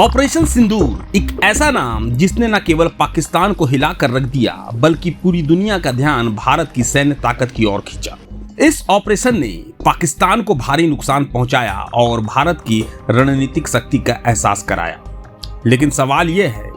Operation सिंदूर एक ऐसा नाम जिसने न केवल पाकिस्तान को हिलाकर रख दिया बल्कि पूरी दुनिया का ध्यान भारत की सैन्य ताकत की ओर खींचा। इस ऑपरेशन ने पाकिस्तान को भारी नुकसान पहुंचाया और भारत की रणनीतिक शक्ति का एहसास कराया। लेकिन सवाल यह है,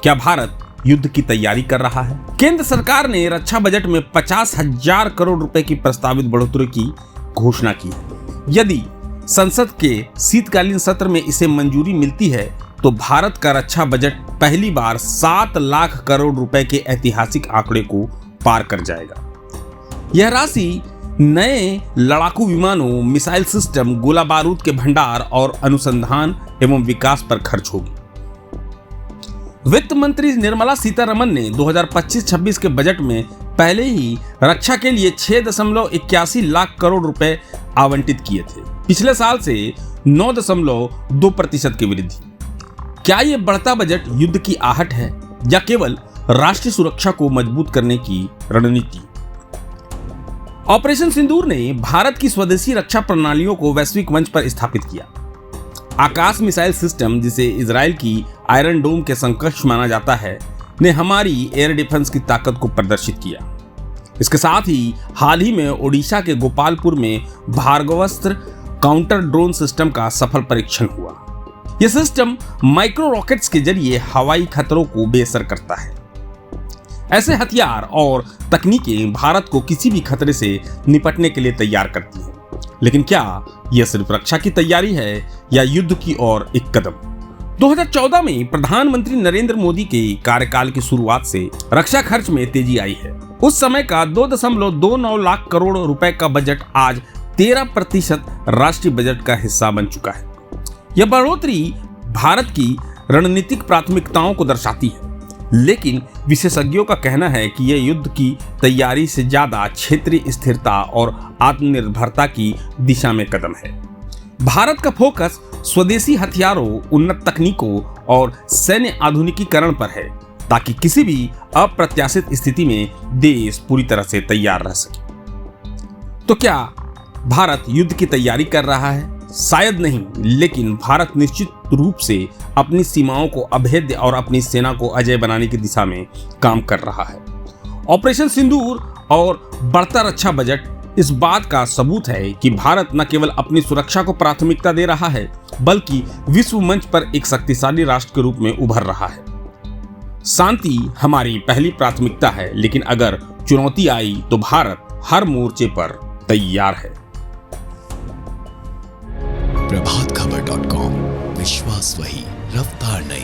क्या भारत युद्ध की तैयारी कर रहा है? केंद्र सरकार ने रक्षा बजट में 50,000 करोड़ रुपए की प्रस्तावित बढ़ोतरी की घोषणा की है। यदि संसद के शीतकालीन सत्र में इसे मंजूरी मिलती है तो भारत का रक्षा बजट पहली बार 7 लाख करोड़ रुपए के ऐतिहासिक आंकड़े को पार कर जाएगा। यह राशि नए लड़ाकू विमानों, मिसाइल सिस्टम, गोला बारूद के भंडार और अनुसंधान एवं विकास पर खर्च होगी। वित्त मंत्री निर्मला सीतारमण ने 2025-26 के बजट में पहले ही रक्षा के लिए 6.81 लाख करोड़ रुपए आवंटित किए थे, पिछले साल से 9.2% की वृद्धि। क्या यह बढ़ता बजट युद्ध की आहट है या केवल राष्ट्रीय सुरक्षा को मजबूत करने की रणनीति? ऑपरेशन सिंदूर ने भारत की स्वदेशी रक्षा प्रणालियों को वैश्विक मंच पर स्थापित किया। आकाश मिसाइल सिस्टम, जिसे इजराइल की आयरन डोम के समकक्ष माना जाता है, ने हमारी एयर डिफेंस की ताकत को प्रदर्शित किया। इसके साथ ही हाल ही में ओडिशा के गोपालपुर में भार्गवास्त्र काउंटर ड्रोन सिस्टम का सफल परीक्षण हुआ। यह सिस्टम माइक्रो रॉकेट्स के जरिए हवाई खतरों को बेअसर करता है। ऐसे हथियार और तकनीकें भारत को किसी भी खतरे से निपटने के लिए तैयार करती हैं। लेकिन क्या यह सिर्फ रक्षा की तैयारी है या युद्ध की ओर एक कदम? 2014 में प्रधानमंत्री नरेंद्र मोदी के कार्यकाल की शुरुआत से रक्षा खर्च में तेजी आई है। उस समय का 2.29 लाख करोड़ रुपए का बजट आज 13% राष्ट्रीय बजट का हिस्सा बन चुका है। यह बढ़ोतरी भारत की रणनीतिक प्राथमिकताओं को दर्शाती है, लेकिन विशेषज्ञों का कहना है कि यह युद्ध की तैयारी से ज्यादा क्षेत्रीय स्थिरता और आत्मनिर्भरता की दिशा में कदम है। भारत का फोकस स्वदेशी हथियारों, उन्नत तकनीकों और सैन्य आधुनिकीकरण पर है, ताकि किसी भी अप्रत्याशित स्थिति में देश पूरी तरह से तैयार रह सके। तो क्या भारत युद्ध की तैयारी कर रहा है? शायद नहीं, लेकिन भारत निश्चित रूप से अपनी सीमाओं को अभेद्य और अपनी सेना को अजेय बनाने की दिशा में काम कर रहा है। ऑपरेशन सिंदूर और बढ़ता रक्षा बजट इस बात का सबूत है कि भारत न केवल अपनी सुरक्षा को प्राथमिकता दे रहा है, बल्कि विश्व मंच पर एक शक्तिशाली राष्ट्र के रूप में उभर रहा है। शांति हमारी पहली प्राथमिकता है, लेकिन अगर चुनौती आई तो भारत हर मोर्चे पर तैयार है। प्रभातखबर.com, विश्वास वही, रफ्तार नहीं।